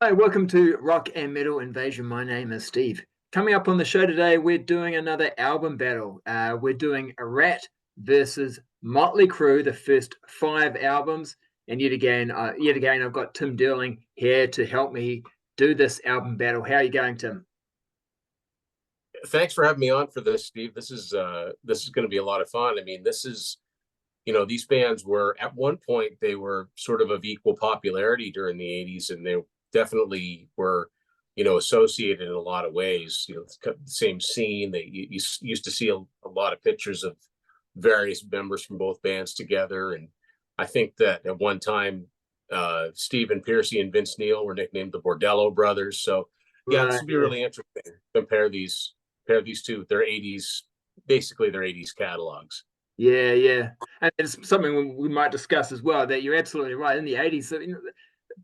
Hi, welcome to Rock and Metal Invasion. My name is Steve. Coming up on the show today, we're doing another album battle. We're doing Ratt versus Motley Crue, the first 5 albums. And yet again, I've got Tim Durling here to help me do this album battle. How are you going, Tim? Thanks for having me on for this, Steve. This is going to be a lot of fun. I mean, this is, these bands were at one point, they were sort of equal popularity during the 80s, and they definitely were, associated in a lot of ways. The same scene. You used to see a lot of pictures of various members from both bands together. And I think that at one time, Stephen Pearcy and Vince Neil were nicknamed the Bordello Brothers. So yeah, this will be really interesting. Compare these two. Their 80s, basically their 80s catalogs. Yeah. And it's something we might discuss as well, that you're absolutely right. In the 80s,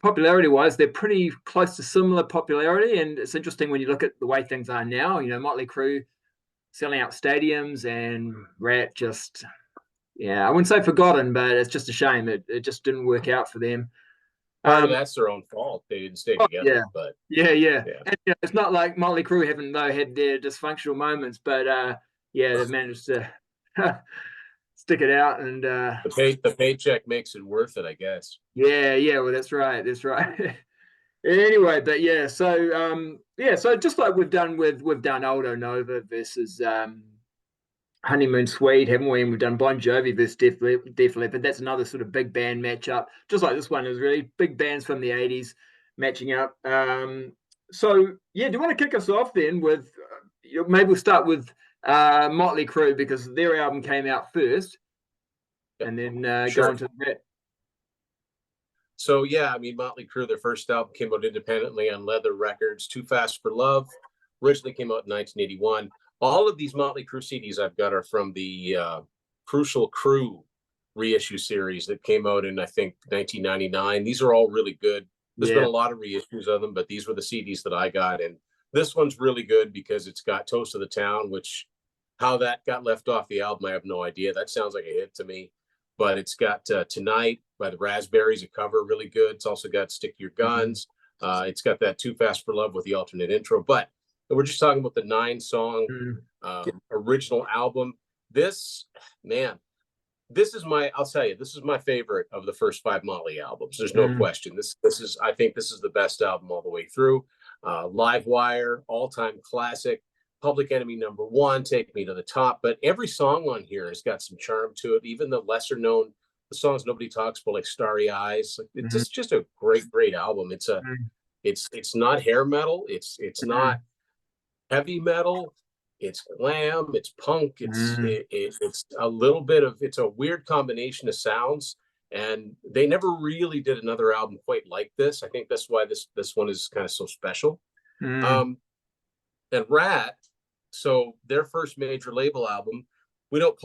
popularity-wise, they're pretty close to similar popularity, and it's interesting when you look at the way things are now. Motley Crue selling out stadiums, and Ratt just, I wouldn't say forgotten, but it's just a shame. It just didn't work out for them. That's their own fault. They didn't stay together. Yeah. But yeah. And, it's not like Motley Crue haven't had their dysfunctional moments, but they managed to stick it out, and the paycheck makes it worth it, I guess. Yeah. Well, that's right. Anyway, but so just like we've done Aldo Nova versus Honeymoon Suite, haven't we? And we've done Bon Jovi versus Def Leppard. That's another sort of big band matchup. Just like this one is really big bands from the 80s matching up. So do you want to kick us off then with maybe we'll start with Motley Crue, because their album came out first, and then go into that. So yeah, I mean, Motley Crue, their first album came out independently on Leather Records. Too Fast for Love originally came out in 1981. All of these Motley Crue CDs I've got are from the Crucial Crew reissue series that came out in, I think, 1999. These are all really good. There's been a lot of reissues of them, but these were the CDs that I got. And this one's really good because it's got Toast of the Town, which how that got left off the album, I have no idea. That sounds like a hit to me. But it's got Tonight by the Raspberries, a cover, really good. It's also got Stick to Your Guns. It's got that Too Fast for Love with the alternate intro. But we're just talking about the 9-song original album. This is I'll tell you, this is my favorite of the first 5 Motley albums. There's no question. I think this is the best album all the way through. Live Wire, all-time classic. Public Enemy #1, Take Me to the Top. But every song on here has got some charm to it. Even the lesser known, the songs nobody talks about, like Starry Eyes. It's just a great album. It's not hair metal. It's not heavy metal. It's glam. It's punk. It's a little bit of, it's a weird combination of sounds. And they never really did another album quite like this. I think that's why this one is kind of so special. And Ratt, so their first major label album, we don't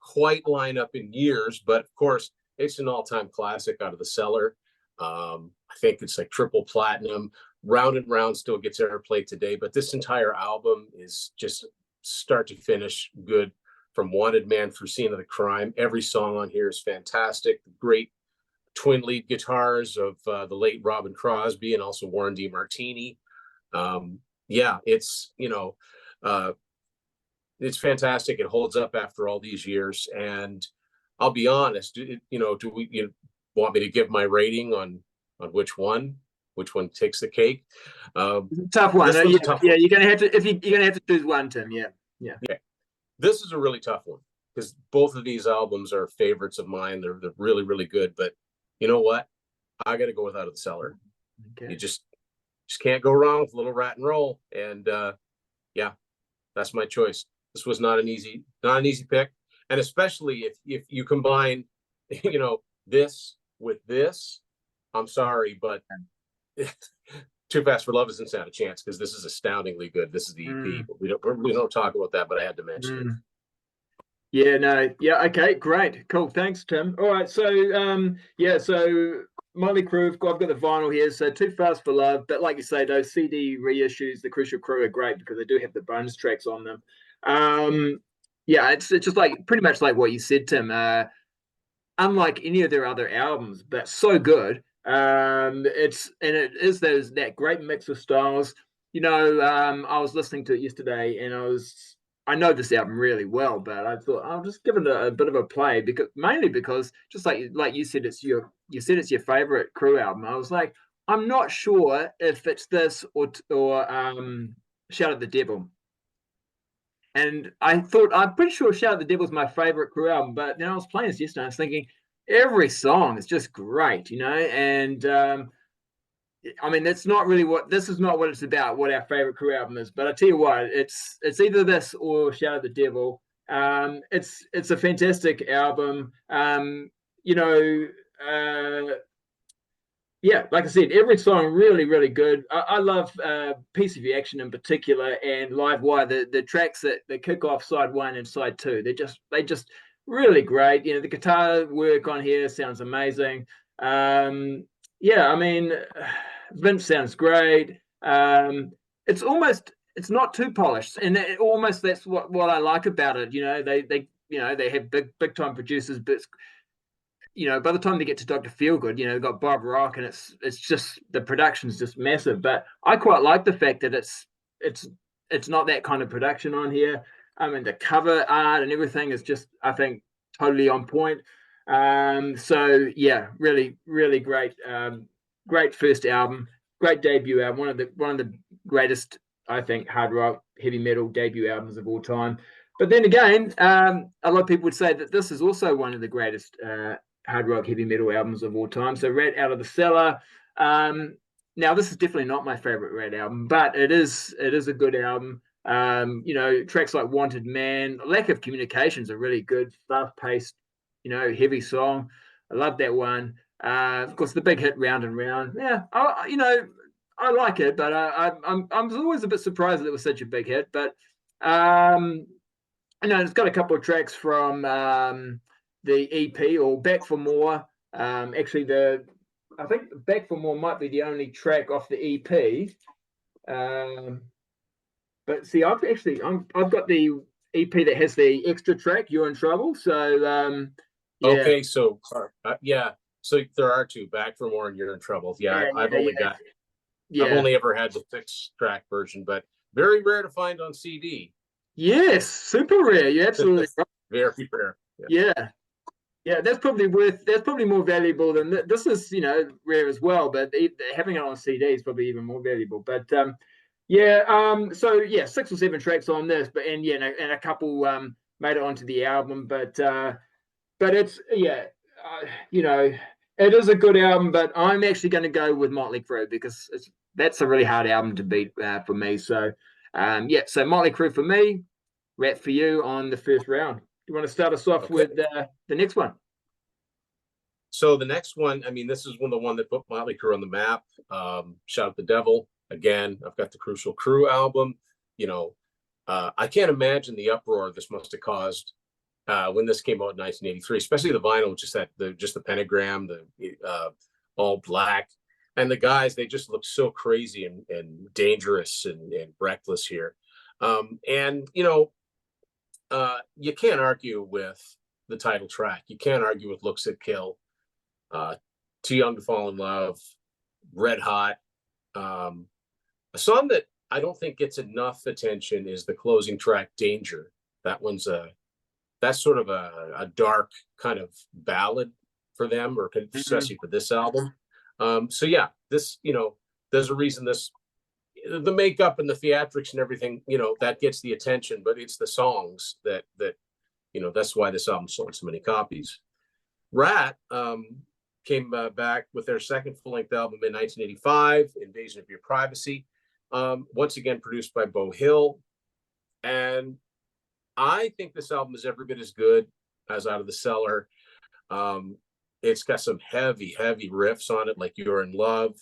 quite line up in years, but of course it's an all-time classic out of the cellar. I think it's like triple platinum. Round and Round still gets airplay today, but this entire album is just start to finish good. From Wanted Man through Scene of the Crime, every song on here is fantastic. The great twin lead guitars of the late Robin Crosby and also Warren DeMartini. It's fantastic. It holds up after all these years. And I'll be honest, do you want me to give my rating on which one takes the cake? Tough one. You're gonna have to, you're gonna have to choose one, Tim. Yeah. This is a really tough one because both of these albums are favorites of mine. They're really, really good. But you know what? I got to go with Out of the Cellar. Okay. You just can't go wrong with a little Ratt and Roll. And that's my choice. This was not an easy pick. And especially if you combine, this with this, I'm sorry, but Too Fast for Love doesn't stand a chance because this is astoundingly good. This is the EP, but we don't talk about that, but I had to mention it. Okay, great, cool, thanks, Tim. All right, so so Motley Crue, I've got the vinyl here, so Too Fast for Love, but like you say, those CD reissues, the Crucial Crew, are great because they do have the bonus tracks on them. Yeah, it's just like pretty much like what you said, Tim. Unlike any of their other albums, but so good. It is that great mix of styles. I was listening to it yesterday, and I know this album really well, but I thought I'll just give it a bit of a play because mainly because just like you said, you said it's your favorite Crew album. I was like, I'm not sure if it's this or Shout at the Devil. And I thought, I'm pretty sure Shout at the Devil's my favorite Crew album, but then I was playing this yesterday, I was thinking, every song is just great, And I mean, that's not really this is not what it's about, what our favorite Crew album is. But I tell you what, it's either this or Shout at the Devil. It's a fantastic album. You know, yeah, like I said, every song really, really good. I love Piece of Your Action in particular, and Live Wire. The tracks that kick off side one and side two, they just really great. The guitar work on here sounds amazing. Yeah, I mean, Vince sounds great. It's not too polished, and almost that's what I like about it. They have big time producers, but by the time they get to Dr. Feelgood, they've got Bob Rock, and it's just the production's just massive. But I quite like the fact that it's not that kind of production on here. I mean, the cover art and everything is just, I think, totally on point. So yeah, really, really great, great first album, great debut album, one of the greatest, I think, hard rock, heavy metal debut albums of all time. But then again, a lot of people would say that this is also one of the greatest hard rock heavy metal albums of all time. So Ratt Out of the Cellar. Now this is definitely not my favorite Ratt album, but it is a good album. Tracks like Wanted Man, Lack of Communications are really good, fast-paced, heavy song. I love that one. Of course, the big hit Round and Round. Yeah, I like it, but I'm always a bit surprised that it was such a big hit. But it's got a couple of tracks from the EP or Back for More. Actually, I think Back for More might be the only track off the EP. But see, I've got the EP that has the extra track, You're in Trouble. So yeah. Okay, so yeah, so there are two, Back for More and You're in Trouble. Yeah, I've only ever had the 6-track version, but very rare to find on CD. Yes, super rare. You're absolutely right. Very rare. Yeah. That's probably more valuable than this is, rare as well. But having it on CD is probably even more valuable. But so 6 or 7 tracks on this, and a couple made it onto the album. But it's it is a good album. But I'm actually going to go with Motley Crue because that's a really hard album to beat for me. So so Motley Crue for me, Ratt for you on the first round. You want to start us off with the next one? So the next one, I mean, this is the one that put Motley Crue on the map. Shout at the Devil. Again, I've got the Crucial Crew album. I can't imagine the uproar this must have caused when this came out in 1983, especially the vinyl, just the pentagram, the all black. And the guys, they just look so crazy and dangerous and reckless here. You can't argue with the title track. You can't argue with Looks That Kill, Too Young to Fall in Love, Red Hot. A song that I don't think gets enough attention is the closing track, Danger. That's sort of a dark kind of ballad for them, or especially for this album. This, there's a reason the makeup and the theatrics and everything, that gets the attention, but it's the songs that that's why this album sold so many copies. Ratt came back with their second full-length album in 1985, Invasion of Your Privacy, once again produced by Beau Hill. And I think this album is every bit as good as Out of the Cellar. It's got some heavy riffs on it, like You're in Love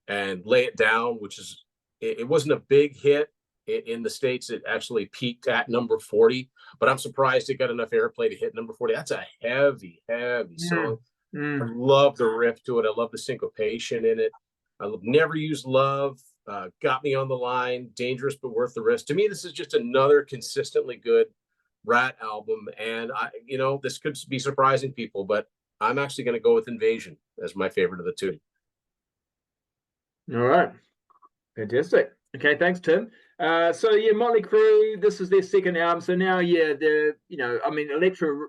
and Lay It Down, which is, it wasn't a big hit in the States. It actually peaked at number 40, but I'm surprised it got enough airplay to hit number 40. That's a heavy song. I love the riff to it. I love the syncopation in it. I love Never Use Love, Got Me on the Line, Dangerous But Worth the Risk. To me, this is just another consistently good Ratt album, and this could be surprising people, but I'm actually going to go with Invasion as my favorite of the two. All right. Fantastic. Okay, thanks, Tim. So yeah, Motley Crue, this is their second album. So now, yeah, they're, Elektra,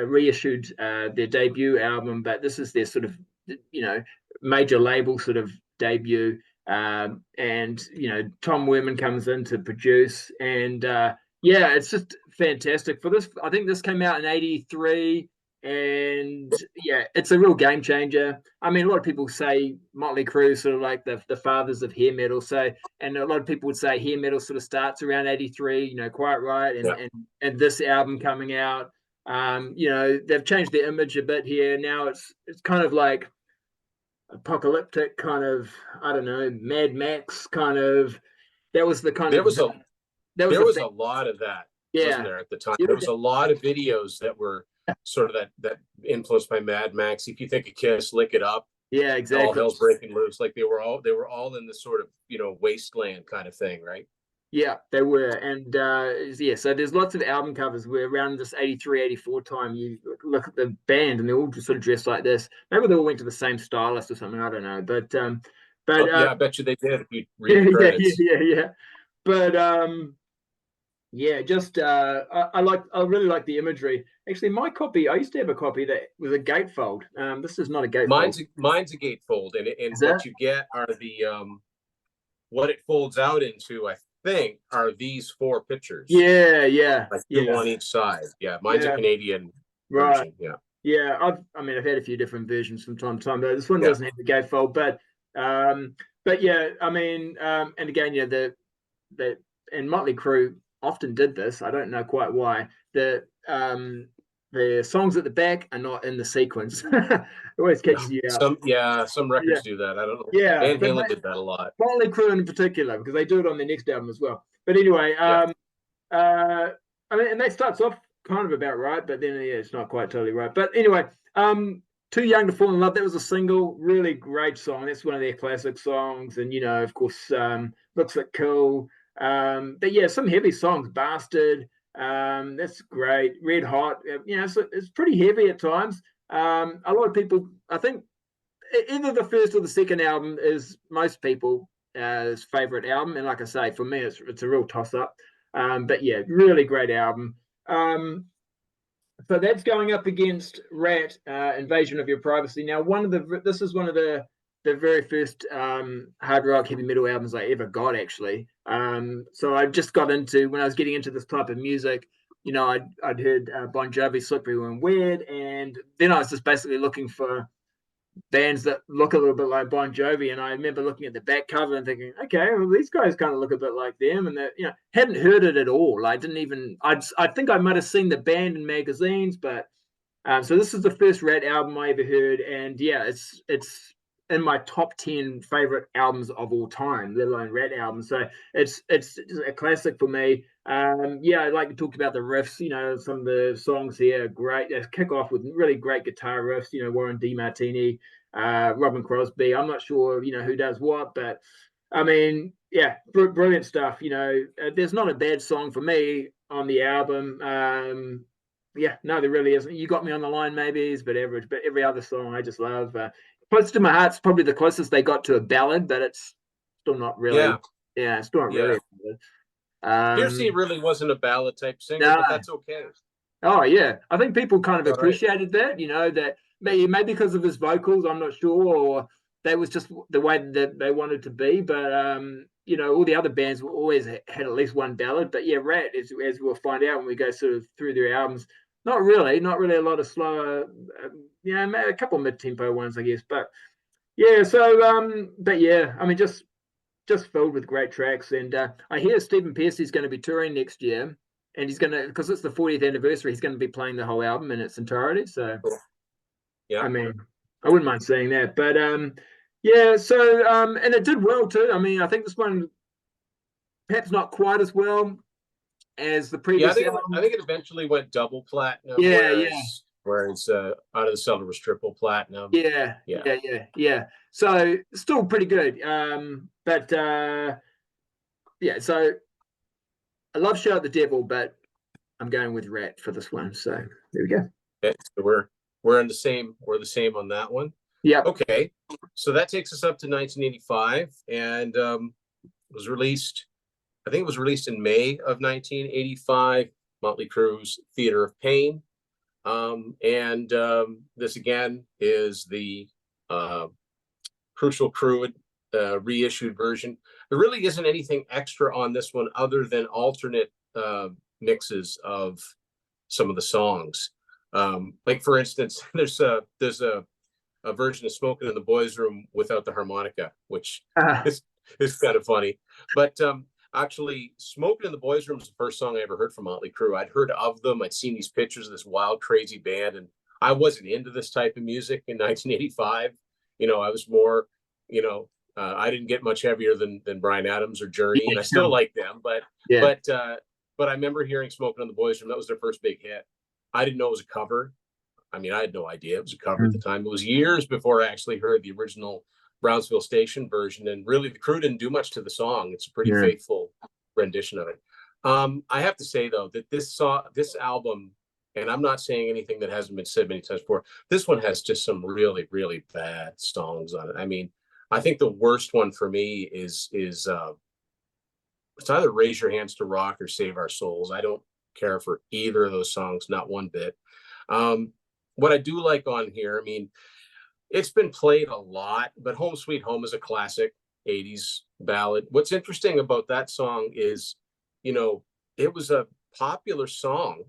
reissued their debut album, but this is their sort of, major label sort of debut. And Tom Werman comes in to produce, and yeah, it's just fantastic. For this, I think this came out in '83. And yeah, it's a real game changer. I mean, a lot of people say Motley Crue sort of like the fathers of hair metal. So, and a lot of people would say hair metal sort of starts around '83. Quite right. And Yeah. and this album coming out, they've changed their image a bit here. Now it's kind of like apocalyptic, kind of, I don't know, Mad Max kind of. That was the kind There of was a that was there was thing. a lot of that, Yeah. wasn't there, at the time? There was a lot of videos that were sort of that influenced by Mad Max. If you think of Kiss, Lick It Up, Yeah, All exactly. Hell's Breaking Loose, like they were all in this sort of wasteland kind of thing, right? Yeah, they were. And yeah, so there's lots of album covers where around this '83, '84 time, you look at the band and they're all just sort of dressed like this. Maybe they all went to the same stylist or something, I don't know. But Yeah, I bet you they did if you yeah, read the credits. yeah. But yeah, just I really like the imagery. Actually, my copy, I used to have a copy that was a gatefold. This is not a gatefold. Mine's a gatefold, and Is what that? you get are the what it folds out into, I think, are these 4 pictures. Yeah. Like 2 on each side. Yeah, mine's a Canadian version. Yeah. Yeah, I've had a few different versions from time to time, but this one doesn't have the gatefold. But yeah, I mean, and again, yeah, and Motley Crue often did this. I don't know quite why. The songs at the back are not in the sequence. It always catches you out. Some records do that. I don't know. Yeah, Van Halen did that a lot. Motley Crue in particular, because they do it on their next album as well. But anyway, I mean, and that starts off kind of about right, but then yeah, it's not quite totally right. But anyway, Too Young to Fall in Love, that was a single, really great song. That's one of their classic songs. And of course, Looks Like Cool. But yeah, some heavy songs, Bastard, that's great. Red Hot, so it's pretty heavy at times. A lot of people, I think either the first or the second album is most people's favorite album. And like I say, for me, it's a real toss up. But yeah, really great album. So that's going up against Ratt, Invasion of Your Privacy. Now, this is one of the very first hard rock heavy metal albums I ever got, actually. So I just got into, when I was getting into this type of music, I'd heard Bon Jovi, Slippery When Wet, and then I was just basically looking for bands that look a little bit like Bon Jovi, and I remember looking at the back cover and thinking, okay, well, these guys kind of look a bit like them, and that hadn't heard it at all. I didn't even. I think I might have seen the band in magazines, but so this is the first Ratt album I ever heard, and yeah, it's in my top 10 favorite albums of all time, let alone Ratt albums. So it's a classic for me. Yeah, I like to talk about the riffs. Some of the songs here are great. They kick off with really great guitar riffs. Warren DeMartini, Robin Crosby. I'm not sure who does what, but I mean, yeah, brilliant stuff. There's not a bad song for me on the album. Yeah, no, there really isn't. You Got Me on the Line maybe is a bit average, but every other song I just love. Close to My Heart's probably the closest they got to a ballad, but it's still not really. Yeah, it's not really. Piercy really wasn't a ballad type singer, but that's okay. Oh yeah, I think people kind of appreciated that. That maybe because of his vocals, I'm not sure, or that was just the way that they wanted to be. But all the other bands were always had at least one ballad. But yeah, Ratt, as we'll find out when we go sort of through their albums, not really a lot of slower. A couple of mid-tempo ones, I guess. But yeah, so but yeah, I mean, just filled with great tracks. And I hear Stephen Pearcy's going to be touring next year, and he's going to, because it's the 40th anniversary, he's going to be playing the whole album in its entirety. So yeah, I mean, I wouldn't mind seeing that. But yeah, so and it did well too. I mean, I think this one perhaps not quite as well as the previous album. I think it eventually went double platinum. Whereas Out of the Cellar was triple platinum. Yeah. So still pretty good. But yeah, so I love Shout at the Devil, but I'm going with Rat for this one. So there we go. Okay, so we're the same on that one. Yeah. Okay, so that takes us up to 1985, and was released. I think it was released in May of 1985. Motley Crue's Theater of Pain, and this again is the Crucial Crew reissued version. There really isn't anything extra on this one other than alternate mixes of some of the songs. Like for instance, there's a version of Smoking in the Boys Room without the harmonica, which is kind of funny. But actually, Smoking in the Boys Room is the first song I ever heard from Motley Crue. I'd heard of them. I'd seen these pictures of this wild, crazy band, and I wasn't into this type of music in 1985. I was more, I didn't get much heavier than Bryan Adams or Journey, and I still like them. But I remember hearing Smoking in the Boys Room. That was their first big hit. I didn't know it was a cover. I mean, I had no idea it was a cover at the time. It was years before I actually heard the original Brownsville Station version, and really the crew didn't do much to the song. It's a pretty faithful rendition of it. I have to say though that this album, and I'm not saying anything that hasn't been said many times before, this one has just some really, really bad songs on it. I mean, I think the worst one for me is it's either Raise Your Hands to Rock or Save Our Souls. I don't care for either of those songs, not one bit. What I do like on here, I mean, it's been played a lot, but Home Sweet Home is a classic 80s ballad. What's interesting about that song is, it was a popular song.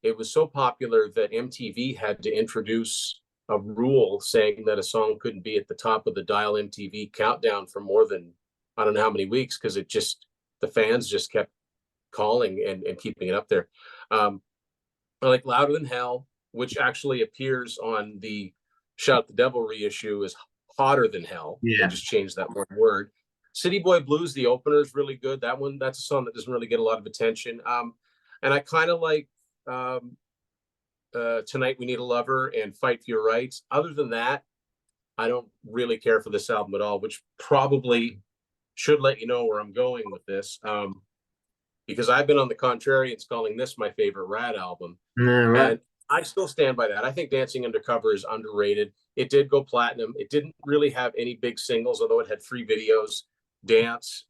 It was so popular that MTV had to introduce a rule saying that a song couldn't be at the top of the Dial MTV countdown for more than, I don't know how many weeks, because the fans just kept calling and keeping it up there. I like Louder Than Hell, which actually appears on the Shout at the Devil reissue as Hotter Than Hell. Yeah. They just changed that one word. City Boy Blues, the opener, is really good. That's a song that doesn't really get a lot of attention. And I kind of like Tonight We Need a Lover and Fight for Your Rights. Other than that, I don't really care for this album at all, which probably should let you know where I'm going with this. Because I've been on the contrarians calling this my favorite Ratt album. Right. And I still stand by that. I think Dancing Undercover is underrated. It did go platinum. It didn't really have any big singles, although it had 3 videos, Dance,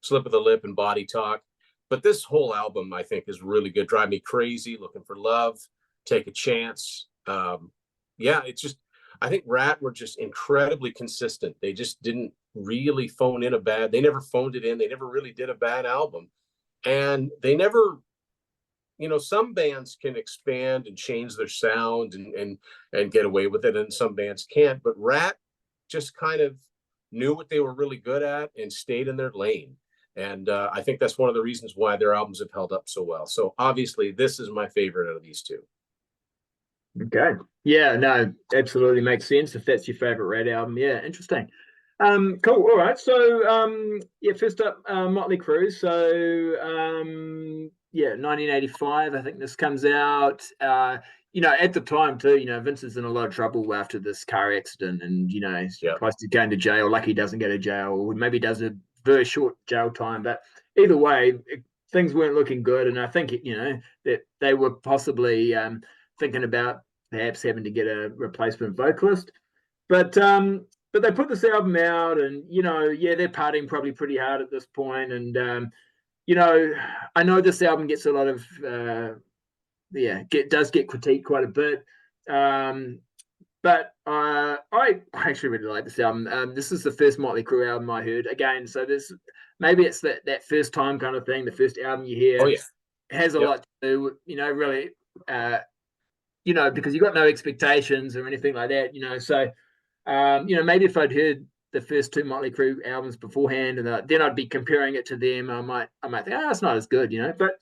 Slip of the Lip, and Body Talk. But this whole album, I think, is really good. Drive Me Crazy, Looking for Love, Take a Chance. It's just, I think Ratt were just incredibly consistent. They just didn't really phone in they never phoned it in. They never really did a bad album. And they never, some bands can expand and change their sound and get away with it, and some bands can't. But Ratt just kind of knew what they were really good at and stayed in their lane. And I think that's one of the reasons why their albums have held up so well. So obviously, this is my favorite out of these two. Okay. Yeah, no, absolutely makes sense if that's your favorite Ratt album. Yeah, interesting. Cool. All right. So, first up, Motley Crue. So, 1985. I think this comes out. At the time too. Vince is in a lot of trouble after this car accident, and he's close to going to jail. Lucky he doesn't go to jail, or maybe does a very short jail time. But either way, things weren't looking good, and I think that they were possibly thinking about perhaps having to get a replacement vocalist. But they put this album out, and they're partying probably pretty hard at this point. And I know this album gets a lot of does get critiqued quite a bit. But I actually really like this album. This is the first Motley Crue album I heard. Again, so maybe it's that first time kind of thing. The first album you hear has a lot to do, really, because you got no expectations or anything like that, So, maybe if I'd heard the first 2 Motley Crue albums beforehand, and then I'd be comparing it to them, I might think, it's not as good, But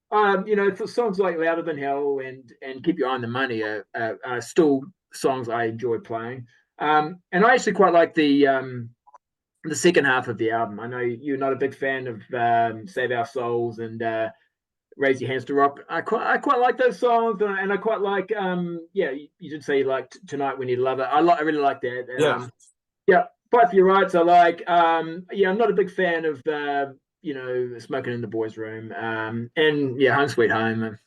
for songs like Louder Than Hell and Keep Your Eye on the Money are still songs I enjoy playing. And I actually quite like the second half of the album. I know you're not a big fan of Save Our Souls and Raise Your Hands to Rock. I quite like those songs, and I quite like you did say you liked Tonight We Need a Lover. I really like that. Fight for Your Rights. I like. I'm not a big fan of Smoking in the Boys' Room, and yeah, Home Sweet Home,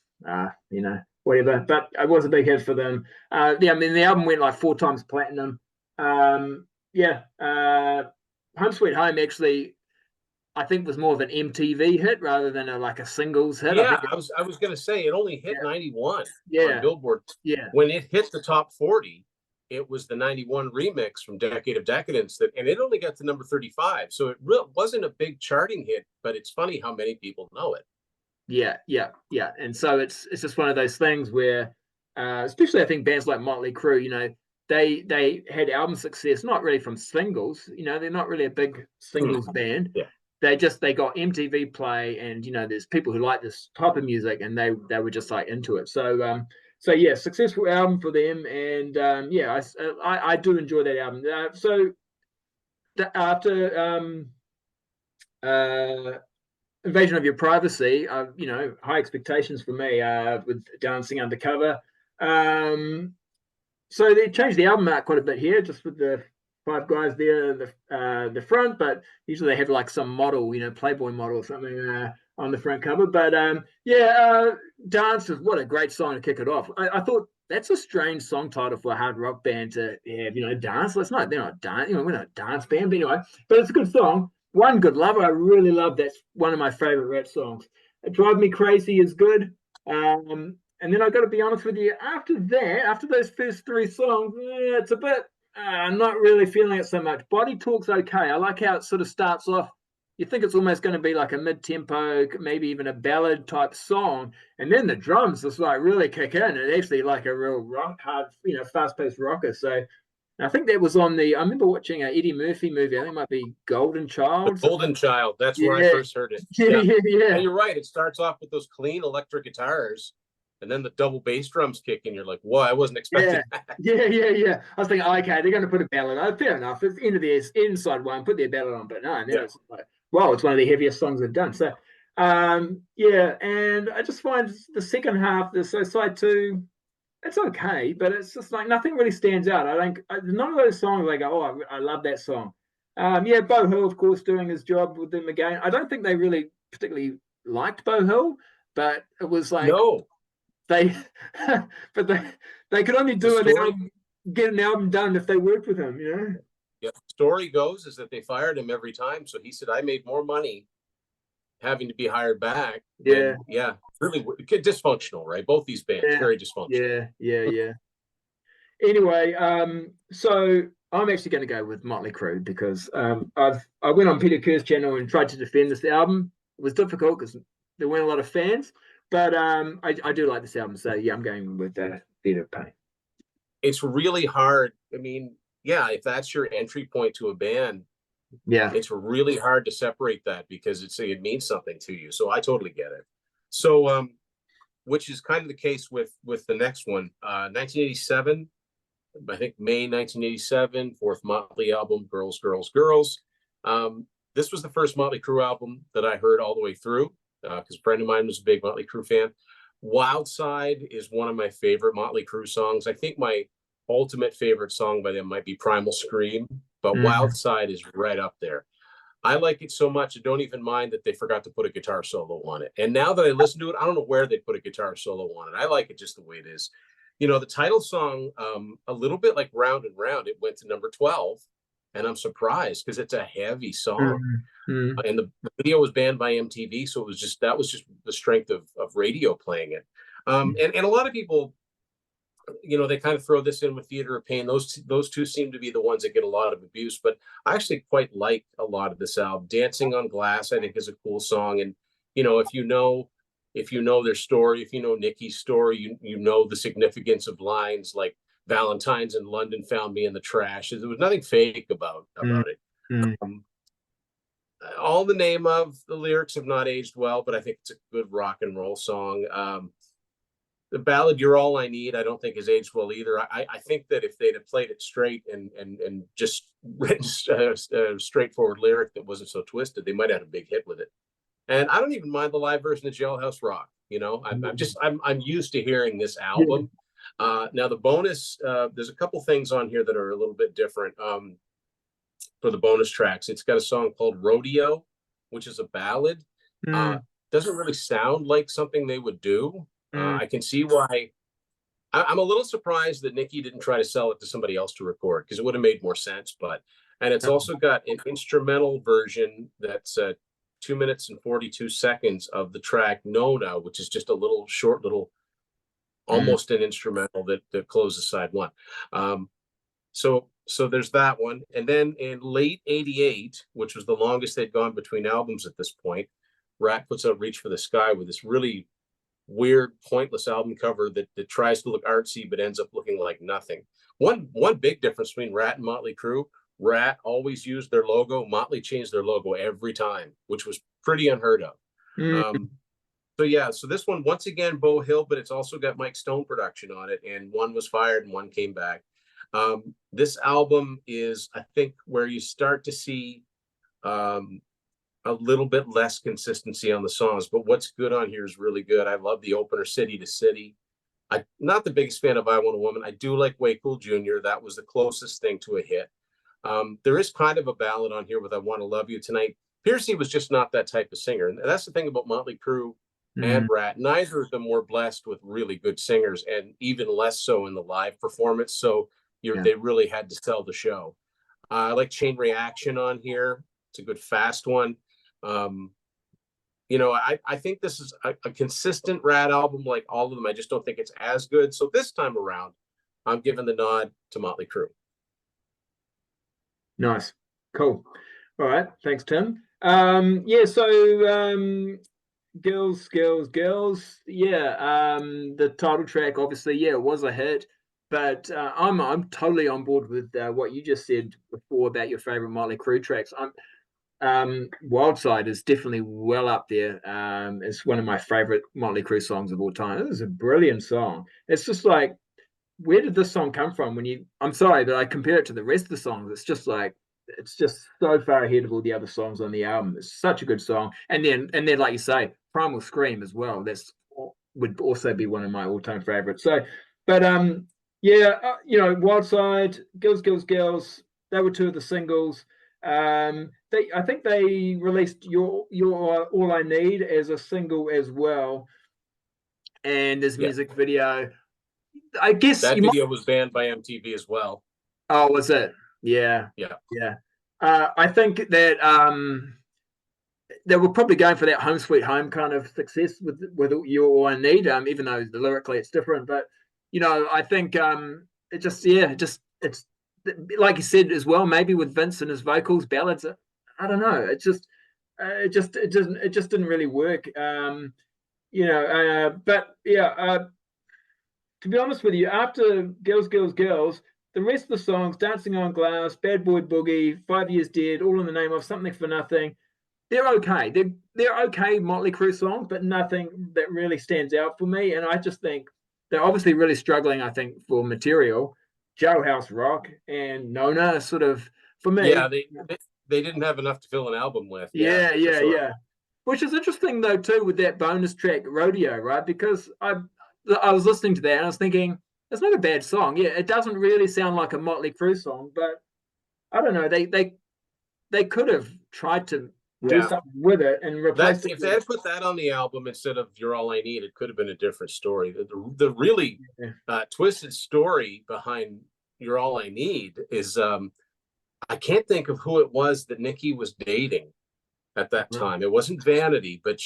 whatever. But it was a big hit for them. Yeah, I mean the album went like 4 times platinum. Yeah, Home Sweet Home actually, I think, was more of an MTV hit rather than like a singles hit. I Yeah, think. I was gonna say it only hit Yeah, 91 on yeah, Billboard. yeah, When it hit the top 40, it was the 91 remix from Decade of Decadence and it only got to number 35. So it wasn't a big charting hit, but it's funny how many people know it. yeah, yeah, yeah. And so it's just one of those things where, especially I think bands like Motley Crue, they had album success not really from singles. They're not really a big singles band. Yeah. They got MTV play, and there's people who like this type of music, and they were just like into it. So yeah, successful album for them, and yeah, I do enjoy that album. After Invasion of Your Privacy, high expectations for me with Dancing Undercover. So they changed the album out quite a bit here, just with the 5 guys there, the front, but usually they have like some model, Playboy model or something on the front cover. But yeah, Dance is what a great song to kick it off. I thought that's a strange song title for a hard rock band to have, dance. They're not dance, we're not a dance band, but anyway, but it's a good song. One Good Lover, I really love. That's one of my favorite Ratt songs. Drive Me Crazy is good. And then I got to be honest with you, after those first 3 songs, it's a bit, I'm not really feeling it so much. Body Talk's okay. I like how it sort of starts off. You think it's almost going to be like a mid-tempo, maybe even a ballad type song, and then the drums just like really kick in. It's actually like a real rock, hard, fast-paced rocker. So I think that was on I remember watching an Eddie Murphy movie. I think it might be Golden The Child. Golden Child. That's where I Yeah, first heard it. yeah, Yeah. yeah, yeah. And you're right. It starts off with those clean electric guitars, and then the double bass drums kick, and you're like, "Whoa, I wasn't expecting Yeah, that." yeah, yeah, yeah. I was thinking, okay, they're going to put a ballad on. Fair enough. It's into the inside one, put their ballad on, but no, and then Yeah. it's like, wow, it's one of the heaviest songs they've done. So, yeah, and I just find the second half, side 2, it's okay, but it's just like nothing really stands out. I think none of those songs I go, oh, I love that song. Yeah, Bo Hill, of course, doing his job with them again. I don't think they really particularly liked Bo Hill, but it was like No. they, but they could only get an album done if they worked with him. Yeah. Story goes is that they fired him every time. So he said, I made more money having to be hired back Yeah, than, yeah, really dysfunctional, right? Both these bands, yeah, very dysfunctional. yeah, yeah, yeah. Anyway, so I'm actually going to go with Motley Crue because I went on Peter Kerr's channel and tried to defend this album. It was difficult because there weren't a lot of fans, but I do like this album. So yeah, I'm going with Theatre of Pain. It's really hard. I mean, yeah, if that's your entry point to a band, yeah, it's really hard to separate that because it means something to you. So I totally get it. So which is kind of the case with the next one, 1987. I think May 1987, fourth Motley album, Girls, Girls, Girls. This was the first Motley Crue album that I heard all the way through because a friend of mine was a big Motley Crue fan. Wild Side is one of my favorite Motley Crue songs. I think my ultimate favorite song by them might be Primal Scream, but Wild Side is right up there. I like it so much, I don't even mind that they forgot to put a guitar solo on it. And now that I listen to it, I don't know where they put a guitar solo on it. I like it just the way it is. The title song, a little bit like Round and Round, it went to number 12. And I'm surprised because it's a heavy song. And the video was banned by MTV. So that was just the strength of radio playing it. And a lot of people, they kind of throw this in with Theatre of Pain. Those two seem to be the ones that get a lot of abuse, but I actually quite like a lot of this album. Dancing on Glass, I think, is a cool song. And, if you know their story, if you know Nicky's story, you know the significance of lines like Valentine's in London found me in the trash. There was nothing fake about it. All the name of the lyrics have not aged well, but I think it's a good rock and roll song. The ballad "You're All I Need" I don't think has aged well either. I think that if they'd have played it straight and just written a straightforward lyric that wasn't so twisted, they might have had a big hit with it. And I don't even mind the live version of Jailhouse Rock. I'm used to hearing this album. Now the bonus, there's a couple things on here that are a little bit different for the bonus tracks. It's got a song called Rodeo which is a ballad. Mm, Doesn't really sound like something they would do. mm, I can see why. I'm a little surprised that Nicky didn't try to sell it to somebody else to record, because it would have made more sense. And it's also got an instrumental version that's 2 minutes and 42 seconds of the track Nona, which is just a little short, mm. almost an instrumental that closes side one. So there's that one. And then in late 88, which was the longest they'd gone between albums at this point, Ratt puts out Reach for the Sky with this really weird, pointless album cover that tries to look artsy but ends up looking like nothing. One big difference between Ratt and Motley Crue: Ratt always used their logo. Motley changed their logo every time, which was pretty unheard of. Mm. So yeah, so this one, once again, Beau Hill, but it's also got Mike Stone production on it, and one was fired and one came back. This album is, I think, where you start to see a little bit less consistency on the songs, but what's good on here is really good. I love the opener, City to City. I'm not the biggest fan of I Want a Woman. I do like Way Cool Jr. That was the closest thing to a hit. There is kind of a ballad on here with I Want to Love You Tonight. Piercy was just not that type of singer. And that's the thing about Motley Crue and Ratt. Neither of them were blessed with really good singers, and even less so in the live performance. So they really had to sell the show. I like Chain Reaction on here. It's a good fast one. I think this is a consistent Ratt album like all of them. I just don't think it's as good. So this time around, I'm giving the nod to Motley Crue. Nice. Cool. All right. Thanks, Tim. So Girls, Girls, Girls. Yeah. The title track, obviously, yeah, it was a hit. But I'm totally on board with what you just said before about your favorite Motley Crue tracks. Wild Side is definitely well up there. It's one of my favorite Motley Crue songs of all time. It is a brilliant song. It's just like, where did this song come from? I'm sorry, but I compare it to the rest of the songs. It's just so far ahead of all the other songs on the album. It's such a good song. And then, like you say, Primal Scream as well. Would also be one of my all-time favorites. So, but Wild Side, Girls, Girls, Girls. They were two of the singles. I think they released your All I Need as a single as well, and this music video. I guess that video was banned by MTV as well. Oh, was it? Yeah. I think that they were probably going for that Home Sweet Home kind of success with your All I Need, even though lyrically it's different. But I think it's like you said as well. Maybe with Vince and his vocals, ballads. I don't know. It just didn't really work. But yeah. To be honest with you, after Girls, Girls, Girls, the rest of the songs, Dancing on Glass, Bad Boy Boogie, 5 Years Dead, All in the Name of, Something for Nothing, they're okay. They're okay Motley Crue songs, but nothing that really stands out for me. And I just think they're obviously really struggling, I think, for material. Jailhouse Rock and Nona sort of, for me. Yeah, they didn't have enough to fill an album with. Yeah. Which is interesting, though, too, with that bonus track, Rodeo, right? Because I was listening to that and I was thinking, it's not a bad song. Yeah, it doesn't really sound like a Motley Crue song, but I don't know. They could have tried to do something with it and replace it. If they had put that on the album instead of You're All I Need, it could have been a different story. The really twisted story behind You're All I Need is I can't think of who it was that Nicky was dating at that time. It wasn't Vanity, but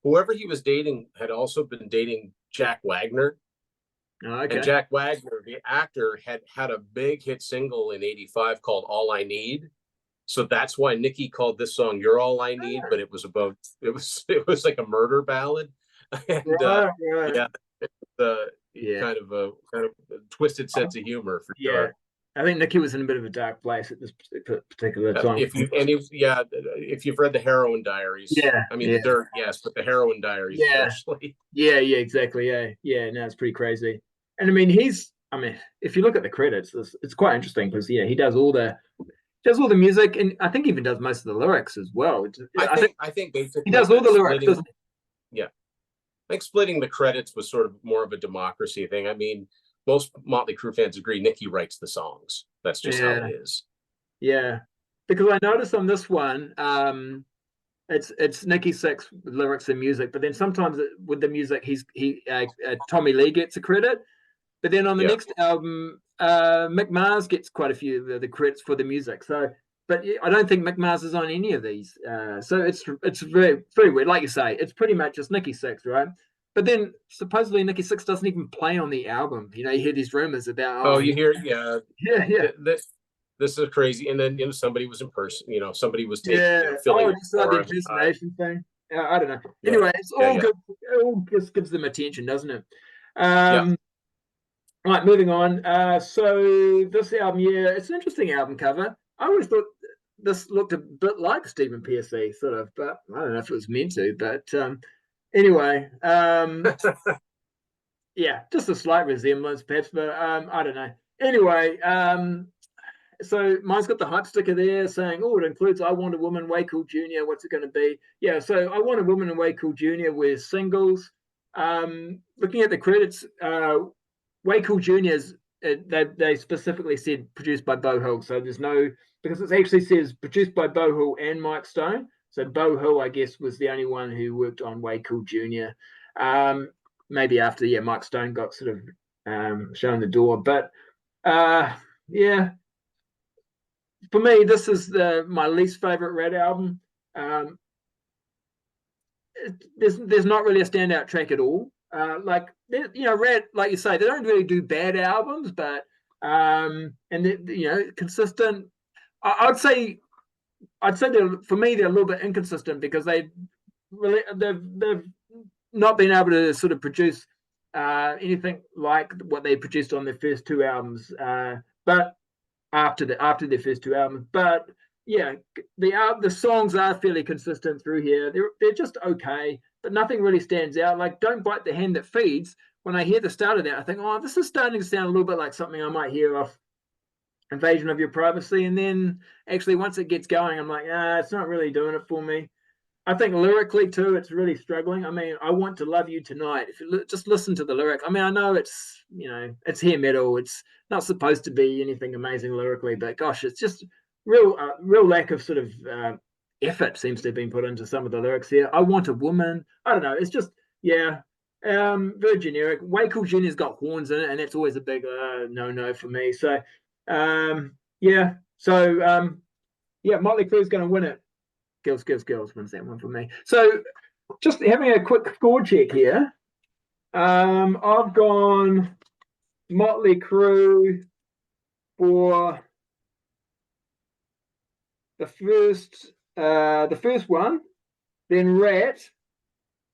whoever he was dating had also been dating Jack Wagner. Okay. And Jack Wagner, the actor, had a big hit single in '85 called All I Need. So that's why Nicky called this song You're All I Need, but it was like a murder ballad. And kind of a twisted sense of humor for sure. I think Nicky was in a bit of a dark place at this particular time. If you've read the Heroin Diaries, the Dirt, yes, but the Heroin Diaries, especially. Yeah, exactly. Yeah. No, it's pretty crazy. And if you look at the credits, it's quite interesting because he does all the music, and I think even does most of the lyrics as well. I think basically he does all the lyrics, doesn't he? Yeah, I think splitting the credits was sort of more of a democracy thing. I mean, most Motley Crue fans agree Nicky writes the songs. That's just how it is. Yeah, because I noticed on this one, it's Nikki Sixx lyrics and music, but then sometimes with the music, Tommy Lee gets a credit. But then on the Yeah. next album, Mick Mars gets quite a few of the credits for the music. So, but I don't think Mick Mars is on any of these. So it's very very weird. Like you say, it's pretty much just Nikki Sixx, right? But then supposedly Nikki Sixx doesn't even play on the album. You know, you hear these rumors about Oh, you hear, yeah, yeah. this is crazy. And then, somebody was in person, somebody was taking, Yeah. filling Oh, it just like the for him. impersonation thing. Yeah, I don't know. Yeah, Anyway, it's yeah, all yeah, good. It all just gives them attention, doesn't it? yeah. All right, moving on. So this album, yeah, it's an interesting album cover. I always thought this looked a bit like Stephen Pearcy, sort of, but I don't know if it was meant to. But anyway, yeah, just a slight resemblance, perhaps, but I don't know. Anyway, so mine's got the hype sticker there saying, "Oh, it includes I Want a Woman, Way Cool Jr. What's it going to be?" Yeah, so I Want a Woman and Way Cool Jr. were singles. Looking at the credits, Way Cool Jr.'s they specifically said produced by Beau Hill, so there's no, because it actually says produced by Beau Hill and Mike Stone. So Beau Hill, I guess, was the only one who worked on Way Cool Jr. Maybe after Mike Stone got sort of shown the door, but yeah, for me, this is my least favorite Red album. Um, there's not really a standout track at all. Like Red, like you say, they don't really do bad albums, but and consistent. I'd say for me they're a little bit inconsistent because they've not been able to sort of produce anything like what they produced on their first two albums. But after their first two albums. But yeah, the songs are fairly consistent through here. They're just okay, but nothing really stands out. Like Don't Bite the Hand That Feeds. When I hear the start of that, I think, oh, this is starting to sound a little bit like something I might hear off Invasion of Your Privacy. And then actually once it gets going, I'm like, it's not really doing it for me. I think lyrically too, it's really struggling. I mean, I want to love you tonight. If you just listen to the lyric, I mean, I know it's hair metal. It's not supposed to be anything amazing lyrically, but gosh, it's just real lack of sort of effort seems to have been put into some of the lyrics here. I want a woman. I don't know. It's just very generic. Way Cool Junior's got horns in it, and that's always a big no for me. So yeah, so Motley Crue's going to win it. Girls wins that one for me. So just having a quick score check here. I've gone Motley Crue for the first one, then Ratt,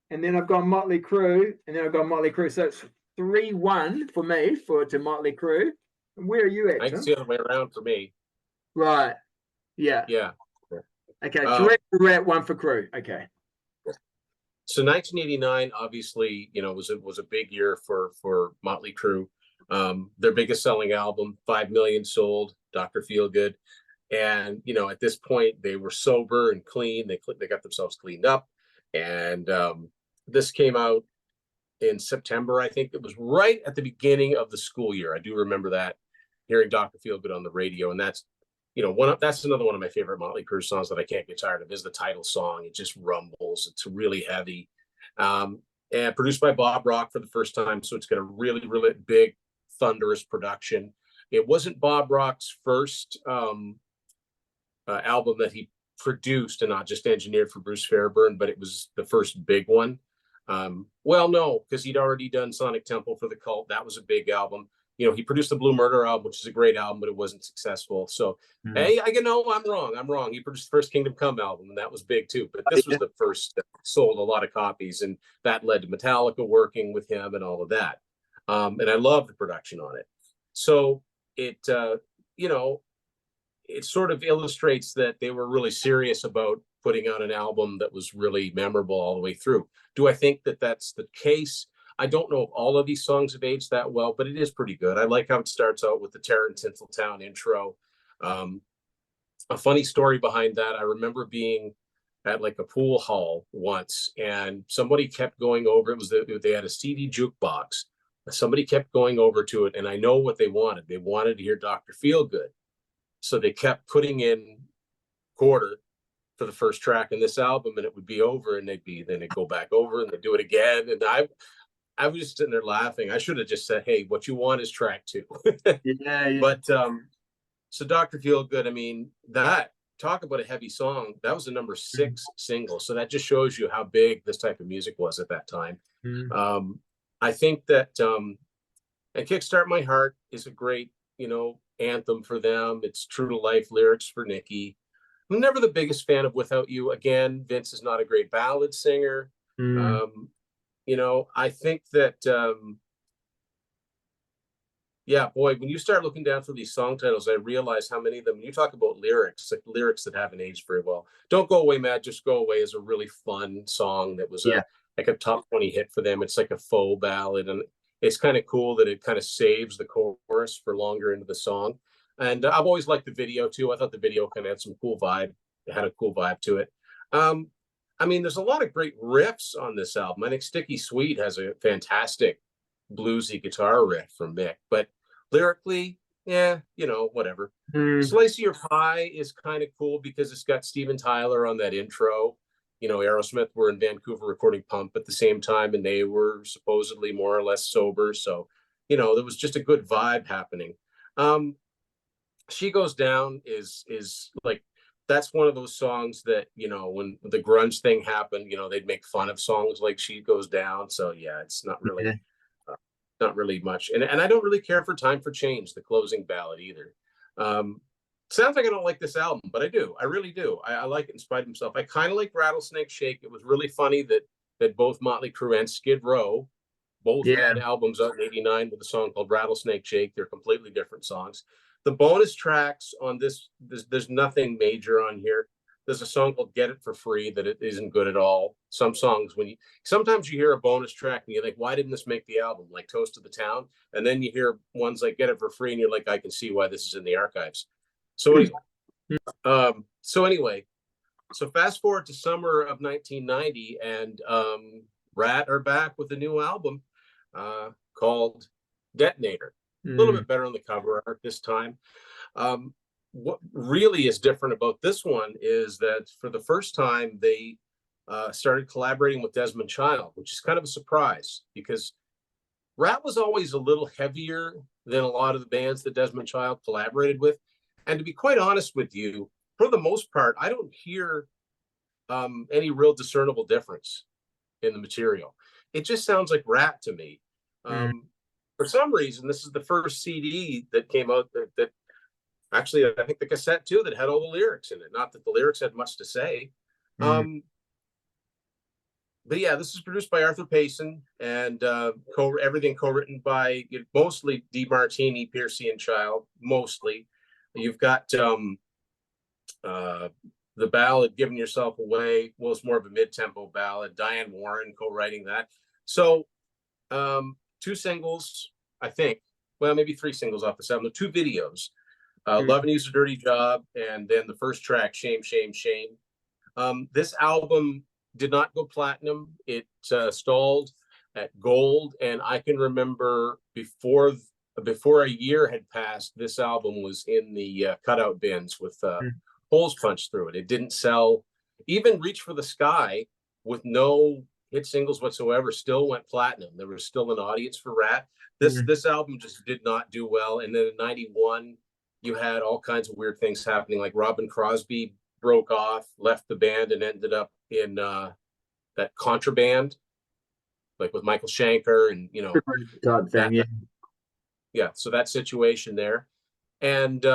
and then I've gone Motley Crue, and then I've gone Motley Crue. So it's 3-1 for me to Motley Crue. And where are you at, I can see it the way around for me. Right. Yeah. Yeah. Okay, 3 for Ratt, 1 for Crue. Okay. So 1989, obviously, was a big year for Motley Crue. Their biggest selling album, 5 million sold, Dr. Feelgood. And, at this point, they were sober and clean. They got themselves cleaned up. And this came out in September. I think it was right at the beginning of the school year. I do remember that, hearing Dr. Feelgood on the radio. And that's, that's another one of my favorite Motley Crue songs that I can't get tired of, is the title song. It just rumbles. It's really heavy. And produced by Bob Rock for the first time. So it's got a really, really big, thunderous production. It wasn't Bob Rock's first album that he produced and not just engineered for Bruce Fairbairn, but it was the first big one. Well, no, because he'd already done Sonic Temple for the Cult. That was a big album. He produced the Blue Murder album, which is a great album, but it wasn't successful. So, hey, I'm wrong. He produced the first Kingdom Come album, and that was big too. But this was the first that sold a lot of copies, and that led to Metallica working with him and all of that. And I love the production on it. So it sort of illustrates that they were really serious about putting out an album that was really memorable all the way through. Do I think that that's the case? I don't know if all of these songs have aged that well, but it is pretty good. I like how it starts out with the Terror in Tinseltown intro. A funny story behind that, I remember being at like a pool hall once, and somebody kept going over. They had a CD jukebox. Somebody kept going over to it, and I know what they wanted. They wanted to hear Dr. Feelgood. So they kept putting in Quarter for the first track in this album, and it would be over, and they'd go back over and they'd do it again. And I was just sitting there laughing. I should have just said, hey, what you want is track 2. Yeah, yeah. But so Dr. Feelgood, I mean, that, talk about a heavy song. That was the number 6 single. So that just shows you how big this type of music was at that time. I think that and Kickstart My Heart is a great, anthem for them. It's true to life lyrics for Nikki. I'm never the biggest fan of Without You. Again, Vince is not a great ballad singer. I think that yeah, boy, when you start looking down through these song titles, I realize how many of them, you talk about lyrics, like lyrics that haven't aged very well. Don't Go Away, Mad, Just Go Away is a really fun song that was like a top 20 hit for them. It's like a faux ballad, and it's kind of cool that it kind of saves the chorus for longer into the song. And I've always liked the video too. I thought the video kind of had some cool vibe. It had a cool vibe to it. I mean, there's a lot of great riffs on this album. I think Sticky Sweet has a fantastic bluesy guitar riff from Mick, but lyrically, yeah, whatever. Slice of Your Pie is kind of cool because it's got Steven Tyler on that intro. Aerosmith were in Vancouver recording Pump at the same time, and they were supposedly more or less sober. So, there was just a good vibe happening. She Goes Down is like, that's one of those songs that, when the grunge thing happened, they'd make fun of songs like She Goes Down. So yeah, it's not really not really much. And I don't really care for Time for Change, the closing ballad, either. Sounds like I don't like this album, but I do. I really do. I like it in spite of himself. I kind of like Rattlesnake Shake. It was really funny that both Motley Crue and Skid Row both had albums out in '89 with a song called Rattlesnake Shake. They're completely different songs. The bonus tracks on this, there's nothing major on here. There's a song called Get It for Free that it isn't good at all. Some songs, sometimes you hear a bonus track and you think, why didn't this make the album? Like Toast of the Town. And then you hear ones like Get It for Free and you're like, I can see why this is in the archives. So anyway, so fast forward to summer of 1990, and Ratt are back with a new album called Detonator. A little bit better on the cover art this time. What really is different about this one is that for the first time, they started collaborating with Desmond Child, which is kind of a surprise because Ratt was always a little heavier than a lot of the bands that Desmond Child collaborated with. And to be quite honest with you, for the most part, I don't hear any real discernible difference in the material. It just sounds like Ratt to me. For some reason, this is the first CD that came out that actually, I think the cassette too, that had all the lyrics in it. Not that the lyrics had much to say. But yeah, this is produced by Arthur Payson, and everything co-written by mostly DeMartini, Piercy, and Child. Mostly, you've got the ballad "Giving Yourself Away." Well, it's more of a mid-tempo ballad. Diane Warren co-writing that. So 2 singles, I think. Well, maybe 3 singles off this album. 2 videos. Loving You's a Dirty Job, and then the first track, Shame, Shame, Shame. This album did not go platinum. It stalled at gold, and I can remember before a year had passed, this album was in the cutout bins with holes punched through it. It didn't sell. Even Reach for the Sky, with no hit singles whatsoever, still went platinum. There was still an audience for Ratt. This album just did not do well. And then in '91, you had all kinds of weird things happening, like Robin Crosby broke off, left the band, and ended up in that Contraband, like with Michael Schenker, and so that situation there. And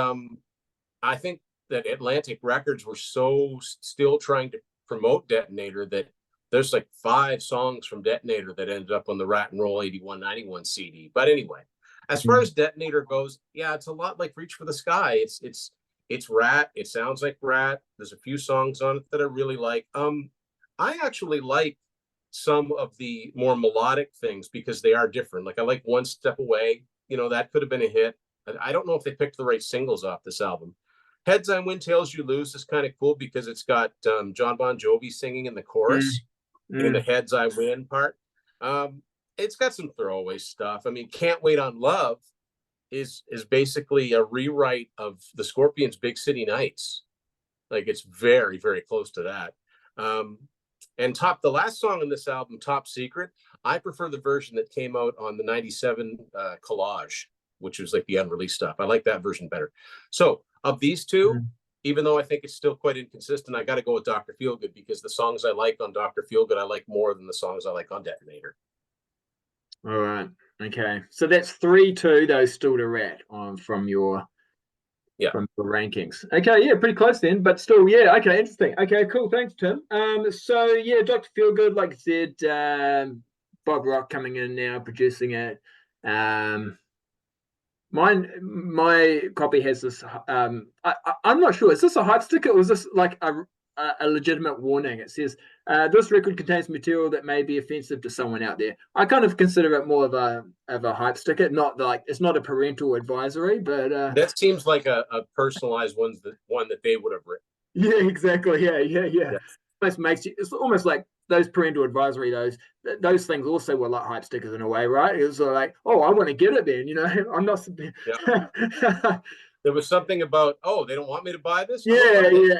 I think that Atlantic Records were so still trying to promote Detonator that there's like 5 songs from Detonator that ended up on the Rat and Roll 81-91 CD. But anyway, as far as Detonator goes, yeah, it's a lot like Reach for the Sky. It's Ratt. It sounds like Ratt. There's a few songs on it that I really like. I actually like some of the more melodic things because they are different. Like I like One Step Away. That could have been a hit. I don't know if they picked the right singles off this album. Heads I Win, Tails You Lose is kind of cool because it's got John Bon Jovi singing in the chorus in the Heads I Win part. It's got some throwaway stuff. I mean, Can't Wait on Love is basically a rewrite of the Scorpions' Big City Nights. Like it's very, very close to that. And the last song on this album, Top Secret, I prefer the version that came out on the 97 collage, which was like the unreleased stuff. I like that version better. So of these two, even though I think it's still quite inconsistent, I got to go with Dr. Feelgood, because the songs I like on Dr. Feelgood, I like more than the songs I like on Detonator. All right. Okay. So that's 3-2, though, still to Rat from your rankings. Okay, yeah, pretty close then, but still, yeah, okay, interesting. Okay, cool. Thanks, Tim. So yeah, Dr. Feelgood, like I said, Bob Rock coming in now, producing it. My copy has this. I'm not sure. Is this a hype sticker, or is this like a legitimate warning? It says this record contains material that may be offensive to someone out there. I kind of consider it more of a hype sticker, not like it's not a parental advisory, but that seems like a personalized one that they would have written. Yeah, exactly. Yeah. Almost makes you. It's almost like those parental advisory. Those things also were like hype stickers in a way, right? It was like, oh, I want to get it then. I'm not. Yeah. There was something about, oh, they don't want me to buy this. Yeah.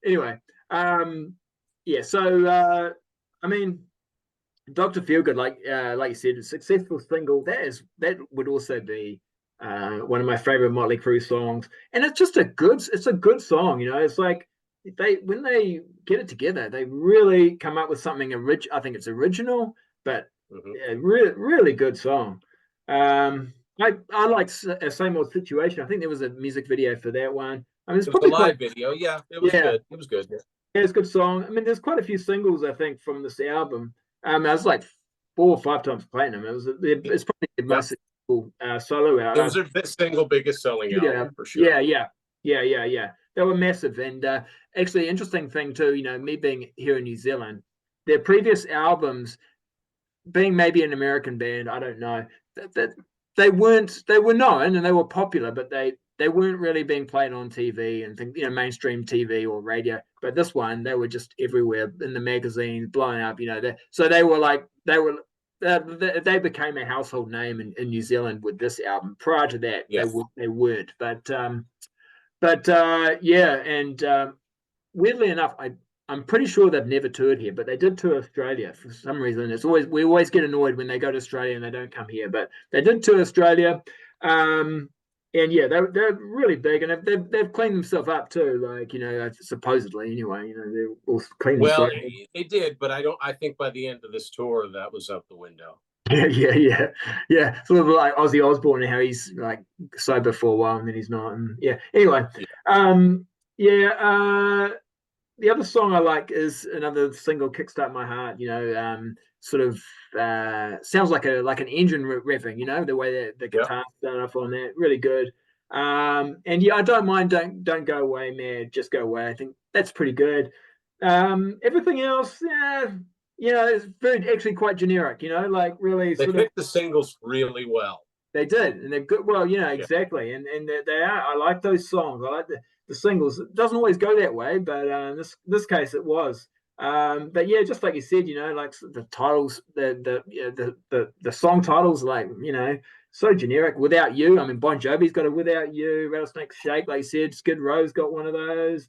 Anyway, yeah. So, I mean, Dr. Feelgood, like you said, a successful single. That would also be one of my favorite Motley Crue songs, and it's just a good song. It's like when they get it together, they really come up with something I think it's original, but really good song. I like Same Old Situation. I think there was a music video for that one. I mean, it's probably a live video. Yeah, it was good. It was good. Yeah, it's a good song. I mean, there's quite a few singles I think from this album. I was like 4 or 5 times platinum. It's probably the most successful solo album. It was their single biggest selling album for sure. Yeah. They were massive, and actually, interesting thing too. Me being here in New Zealand, their previous albums, being maybe an American band, I don't know, that they were known and they were popular, but they weren't really being played on TV and mainstream TV or radio. But this one, they were just everywhere in the magazines, blowing up. So they became a household name in New Zealand with this album. Prior to that, they weren't. But yeah, and weirdly enough, I'm pretty sure they've never toured here, but they did tour Australia for some reason. We always get annoyed when they go to Australia and they don't come here, but they did tour Australia. And yeah, they're really big, and they've cleaned themselves up too. Like supposedly anyway. They're all clean. Well, they did, but I think by the end of this tour, that was out the window. Yeah. It's a little bit like Ozzy Osbourne and how he's like sober for a while and then he's not. And yeah. Anyway, the other song I like is another single, "Kickstart My Heart." Sort of sounds like an engine revving. The way that the guitar started off on that, really good. And yeah, I don't mind "Don't Go Away, Mad, Just Go Away." I think that's pretty good. Everything else, it's actually quite generic. Like really, they picked the singles really well. They did, and they're good. Well, exactly, and they are. I like those songs. I like the singles. It doesn't always go that way, but in this case it was. But yeah, just like you said, like the titles, the song titles, like so generic. "Without You," I mean, Bon Jovi's got a "Without You." Rattlesnake Shake, like you said, Skid Row's got one of those.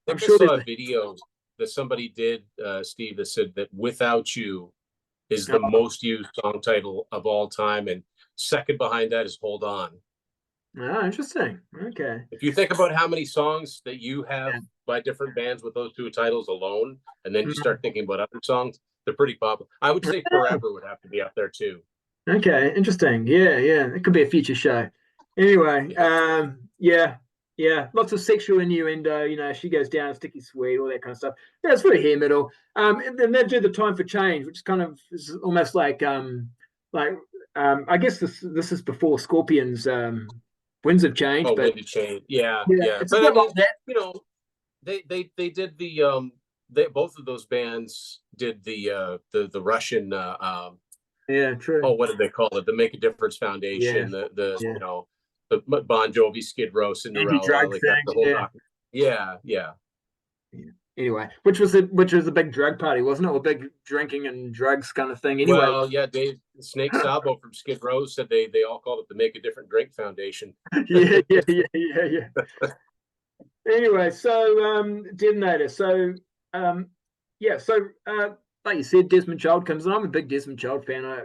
I'm sure saw a video that somebody did, Steve, that said that "Without You" is the most used song title of all time, and second behind that is "Hold On." Oh, interesting. Okay. If you think about how many songs that you have by different bands with those two titles alone, and then you start thinking about other songs, they're pretty popular. I would say "Forever" would have to be up there too. Okay, interesting. Yeah. It could be a future show. Anyway, yeah, lots of sexual innuendo. She goes down, sticky sweet, all that kind of stuff. Yeah, it's very hair metal. And then they do the "Time for Change," which kind of is almost like I guess this is before Scorpions. Winds of Change. Oh, Wind of Change. Yeah. It's but like that. They did the both of those bands did the Russian true. Oh, what did they call it? The Make a Difference Foundation. The Bon Jovi, Skid Row, Cinderella, like that, the whole document. Anyway, which was a big drug party, wasn't it? Or big drinking and drugs kind of thing. Anyway, well, yeah, Snake Sabo from Skid Row said they all called it the Make a Different Drink Foundation. Yeah. Anyway, so Detonator. So yeah, so like you said, Desmond Child comes in. I'm a big Desmond Child fan. I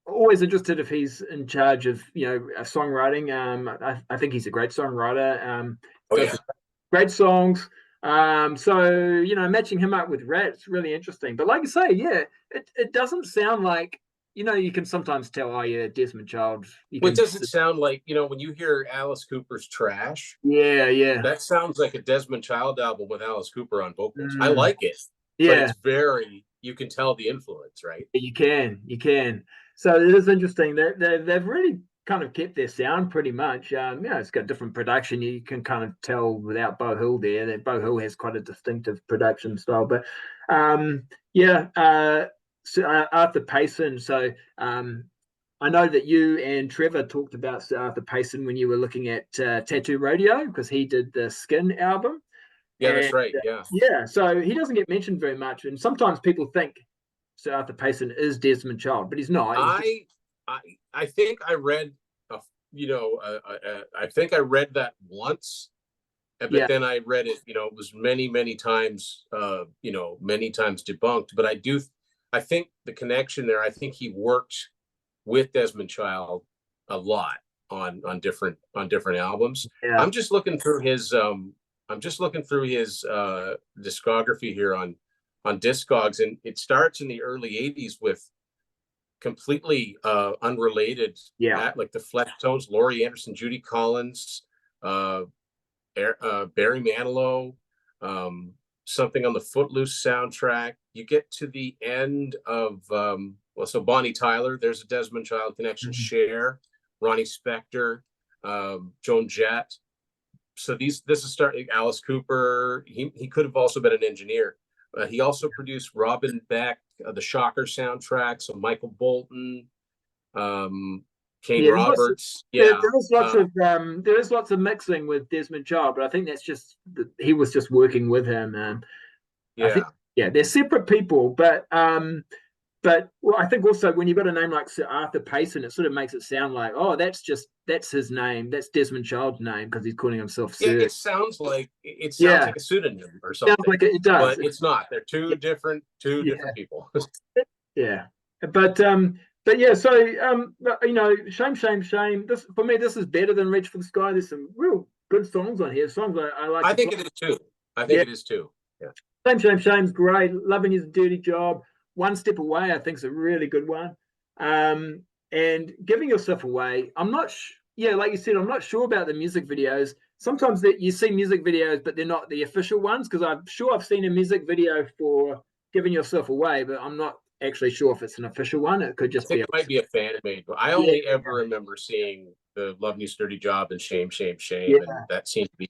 always interested if he's in charge of songwriting. I think he's a great songwriter. Oh Does yeah. great songs. So matching him up with Rat, it's really interesting. But like you say, yeah, it doesn't sound like you can sometimes tell, oh yeah, Desmond Child. You Well, it can, doesn't sound like, when you hear Alice Cooper's Trash, yeah, that sounds like a Desmond Child album with Alice Cooper on vocals. I mm, like it, but yeah. it's you can tell the influence, right? You can. So it is interesting that they've really kind of kept their sound pretty much. It's got different production. You can kind of tell without Beau Hill there that Beau Hill has quite a distinctive production style. But yeah, so, Arthur Payson. So I know that you and Trevor talked about Sir Arthur Payson when you were looking at Tattoo Radio because he did the Skin album. Yeah, And that's right. Yeah. yeah, so he doesn't get mentioned very much. And sometimes people think Sir Arthur Payson is Desmond Child, but he's not. He's just, I I I think I read I think I read that once, but yeah. then I read it, it was many times many times debunked, but I think the connection there, I think he worked with Desmond Child a lot on different albums. Yeah. I'm just looking through his discography here on Discogs, and it starts in the early 80s with completely unrelated, Yeah. like the Flecktones, Laurie Anderson, Judy Collins, uh, Barry Manilow, something on the Footloose soundtrack. You get to the end of so Bonnie Tyler, there's a Desmond Child connection. Mhm. Cher, Ronnie Spector, Joan Jett. So this is starting. Alice Cooper. He could have also been an engineer. He also produced Robin Beck, the Shocker soundtrack. So Michael Bolton, Kane Yeah, Roberts. there, Yeah, there is lots of mixing with Desmond Child, but I think that's just he was just working with him. I think yeah. yeah, they're separate people, but well, I think also when you've got a name like Sir Arthur Payson, it sort of makes it sound like, oh, that's his name, that's Desmond Child's name because he's calling himself Yeah, Sir. it sounds Yeah, like a pseudonym or sounds something, like it does. but it's not. They're two Yeah, different yeah, people. yeah. But yeah. So shame. This for me, this is better than Reach for the Sky. There's some real good songs on here. Songs I like I to think play. it is too. I think Yeah, it is too. Yeah. shame's great. Loving is a dirty job. One Step Away, I think, is a really good one. And Giving Yourself Away, I'm not. Yeah, like you said, I'm not sure about the music videos. Sometimes that you see music videos, but they're not the official ones because I'm sure I've seen a music video for Giving Yourself Away, but I'm not actually sure if it's an official one. It could I just think be it might be a fan made, but I yeah, only ever remember seeing the Love News Dirty Job and Shame, and yeah, that seemed to be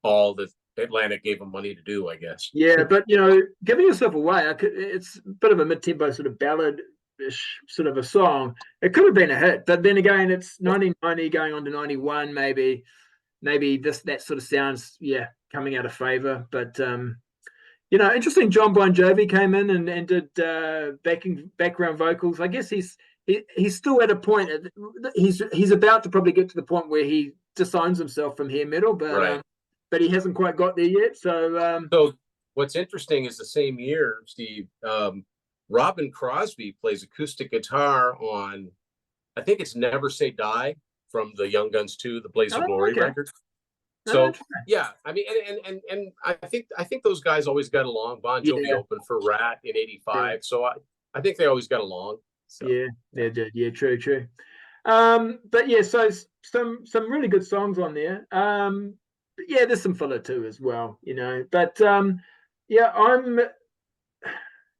all that Atlantic gave them money to do, I guess. yeah. But Giving Yourself Away, it's a bit of a mid-tempo sort of ballad sort of a song. It could have been a hit, but then again, it's 1990 going on to 91, maybe that sort of sounds coming out of favor. But interesting. John Bon Jovi came in and did background vocals. I guess he's still at a point. He's about to probably get to the point where he disowns himself from hair metal, Right. but he hasn't quite got there yet. So So what's interesting is the same year, Steve, Robin Crosby plays acoustic guitar on, I think it's Never Say Die from the Young Guns 2, the Blaze of Glory okay. record. Oh, So yeah, I mean, and I think those guys always got along. Bon Jovi yeah, opened for Rat in true. '85, so I think they always got along. So Yeah, yeah. they did. Yeah, true. But yeah, so some really good songs on there. But yeah, there's some filler too as well, But yeah,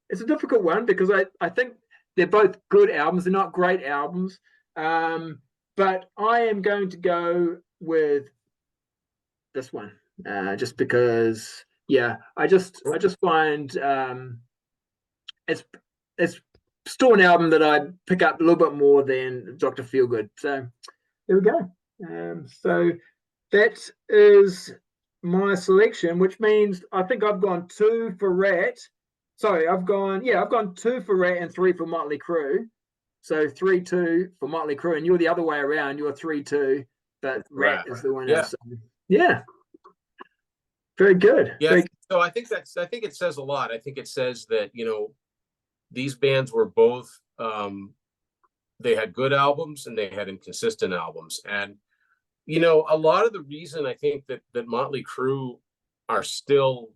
it's a difficult one because I think they're both good albums. They're not great albums. But I am going to go with this one, just because I just find it's it's still an album that I pick up a little bit more than Dr. Feelgood. So there we go. So that is my selection, which means I think I've gone 2 for Rat. Sorry, I've gone 2 for Rat and 3 for Motley Crue. So 3-2 for Motley Crue, and you're the other way around. You're 3-2, but Rat Rat. is the winner. Yeah. So, yeah. Very good. Yeah. Very, So I think it says a lot. I think it says that, these bands were both, they had good albums and they had inconsistent albums. And, a lot of the reason I think that Motley Crue are still,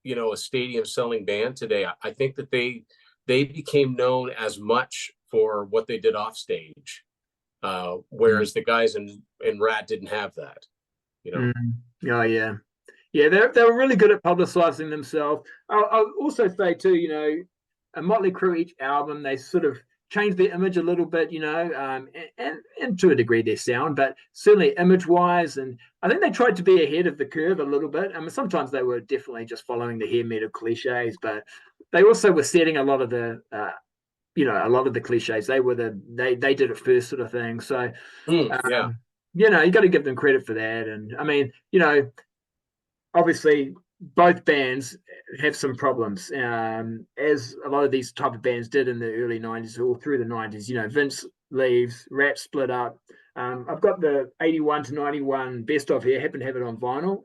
a stadium selling band today, I think that they became known as much for what they did off stage. Whereas the guys in Rat didn't have that, Oh yeah. Yeah, they were really good at publicizing themselves. I'll also say too, a Motley Crue, each album, they sort of changed their image a little bit, and to a degree their sound, but certainly image wise. And I think they tried to be ahead of the curve a little bit. I mean, sometimes they were definitely just following the hair metal cliches, but they also were setting a lot of the cliches. They did it first, sort of thing. So, yeah. you got to give them credit for that. And I mean, obviously both bands have some problems, as a lot of these type of bands did in the early 90s or through the 90s. Vince leaves, Rat split up. I've got the 81 to 91 best of here. I happen to have it on vinyl,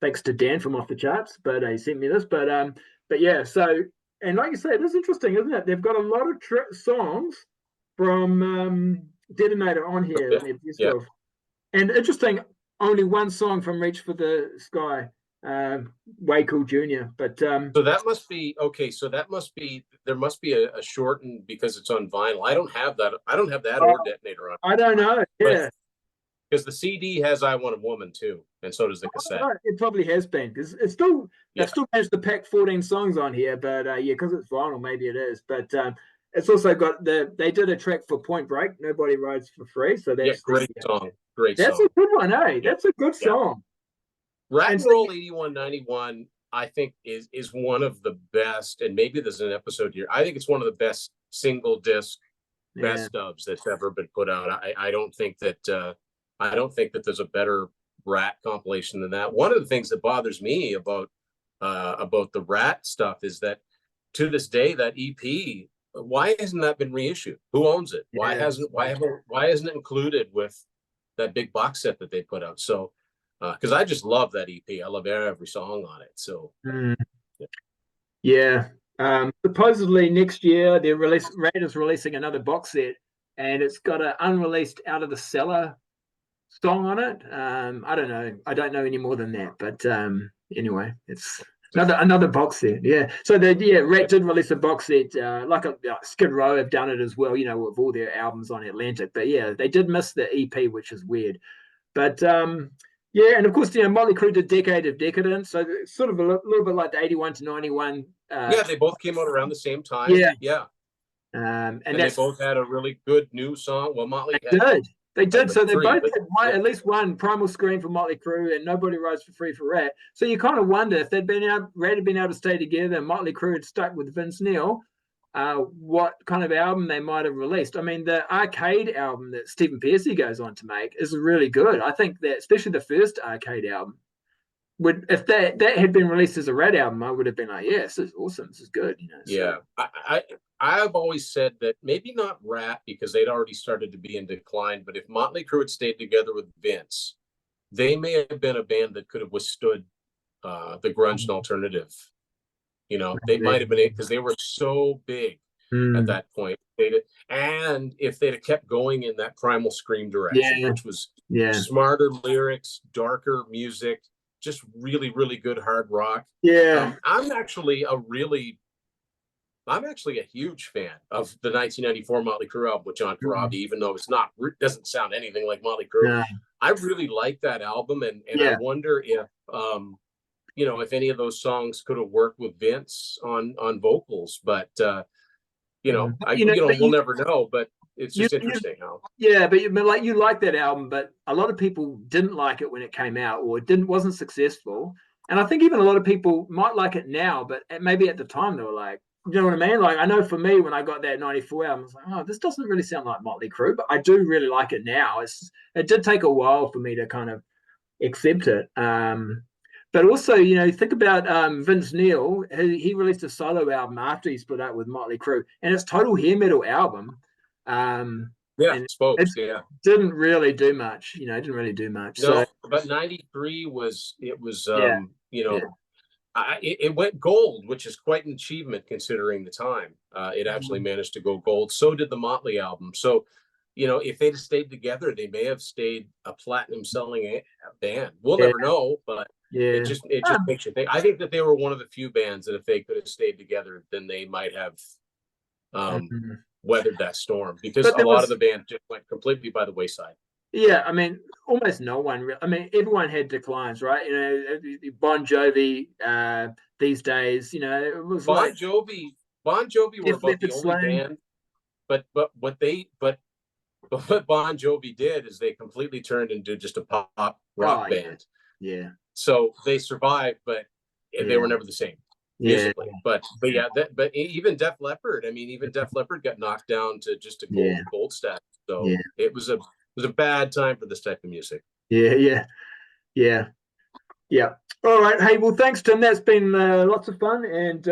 thanks to Dan from Off the Charts, but he sent me this. But yeah, so, and like you say, it is interesting, isn't it? They've got a lot of songs from Detonator on here in their best of. And interesting, only one song from Reach for the Sky, Way Cool Jr. But so that must be okay. So there must be a shortened, because it's on vinyl. I don't have that. I don't have that or Detonator on. I don't know. Yeah, because the CD has "I Want a Woman" too, and so does the cassette. It probably has been, because it's still they've still managed to pack 14 songs on here. But yeah, because it's vinyl, maybe it is. But it's also got they did a track for Point Break, Nobody Rides for Free. So that's great song. That's a good one, eh? That's a good song. Rock and Roll 81-91, I think is one of the best, and maybe there's an episode here. I think it's one of the best single disc best ofs that's ever been put out. I don't think that there's a better Rat compilation than that. One of the things that bothers me about the Rat stuff is that to this day that EP, why hasn't that been reissued? Who owns it? Why isn't it included with that big box set that they put out? So because I just love that EP. I love every song on it. So supposedly next year Rat is releasing another box set, and it's got an unreleased Out of the Cellar song on it. I don't know any more than that, but anyway, it's another box set. Yeah, so Rat did release a box set, like Skid Row have done it as well, with all their albums on Atlantic. But yeah, they did miss the EP, which is weird. But yeah, and of course, Motley Crue did Decade of Decadence, so it's sort of a little bit like the 81 to 91. They both came out around the same time. Yeah. And they both had a really good new song. Well, Motley did. They did. So they both had at least one Primal Scream for Motley Crue and Nobody Rides for Free for Rat. So you kind of wonder if Rat had been able to stay together and Motley Crue had stuck with Vince Neil, what kind of album they might have released. I mean, the Arcade album that Stephen Pearcy goes on to make is really good. I think that, especially the first Arcade album, if that had been released as a Rat album, I would have been like, yes, this is awesome. This is good. So. Yeah, I've always said that maybe not Rat, because they'd already started to be in decline, but if Motley Crue had stayed together with Vince, they may have been a band that could have withstood the grunge and alternative. They might have been, because they were so big at that point. And if they'd have kept going in that Primal Scream direction, which was smarter lyrics, darker music, just really, really good hard rock. I'm actually a huge fan of the 1994 Motley Crue album with John Corabi, even though doesn't sound anything like Motley Crue. I really like that album, and I wonder if any of those songs could have worked with Vince on vocals, but we'll never know. But it's just interesting how. Yeah, but you like that album, but a lot of people didn't like it when it came out, or wasn't successful. And I think even a lot of people might like it now, but maybe at the time they were like, you know what I mean? Like, I know for me, when I got that 94 album, I was like, oh, this doesn't really sound like Motley Crue, but I do really like it now. It did take a while for me to kind of accept it. But also, think about Vince Neil. He released a solo album after he split up with Motley Crue, and it's total hair metal album. It didn't really do much. Didn't really do much. No, but 93 was you know, Yeah. It went gold, which is quite an achievement considering the time. It actually managed to go gold. So did the Motley album. So, you know, if they'd have stayed together, they may have stayed a platinum selling band. We'll Yeah. never know, but Yeah. it just makes you think. I think that they were one of the few bands that if they could have stayed together, then they might have weathered that storm, because But a there lot of was, the band just went completely by the wayside. yeah, I mean, almost no one. I mean, everyone had declines, right? You know, Bon Jovi these days. You know, it was Bon like Jovi, Bon Jovi were Def about the Leppard, only Slain. band, but what Bon Jovi did is they completely turned into just a pop rock Oh yeah, band. yeah, So they survived, but they yeah, were never the same yeah, musically. But yeah, but even Def Leppard, I mean, even Def Leppard got knocked down to just a yeah, gold status. yeah, So it was a bad time for this type of music. yeah, yeah, yeah, yeah. All right. Hey, well, thanks, Tim. That's been lots of fun, and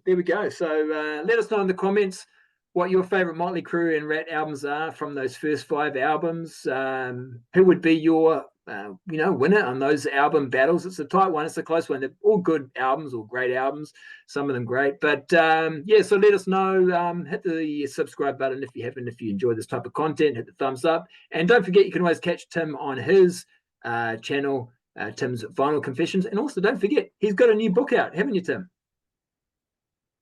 there we go. So let us know in the comments what your favorite Motley Crue and Rat albums are from those first 5 albums. Who would be your winner on those album battles? It's a tight one. It's a close one. They're all good albums, all great albums. Some of them great, but yeah. So let us know. Hit the subscribe button if you haven't. If you enjoy this type of content, hit the thumbs up, and don't forget you can always catch Tim on his channel. Tim's Vinyl Confessions. And also, don't forget, he's got a new book out, haven't you, Tim?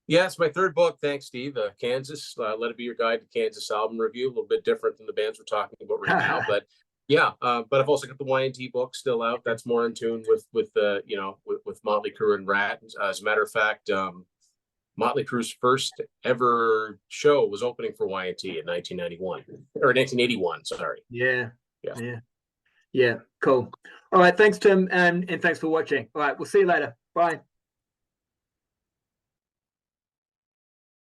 Yeah, it's my third book. Thanks, Steve. Kansas, Let It Be Your Guide to Kansas album review. A little bit different than the bands we're talking about right now, but yeah. But I've also got the Y&T book still out. That's more in tune with Motley Crue and Ratt. As a matter of fact, Motley Crue's first ever show was opening for Y&T in 1991 or 1981. Sorry. Yeah. Yeah. Yeah. Yeah. Cool. All right. Thanks, Tim. And thanks for watching. All right. We'll see you later. Bye.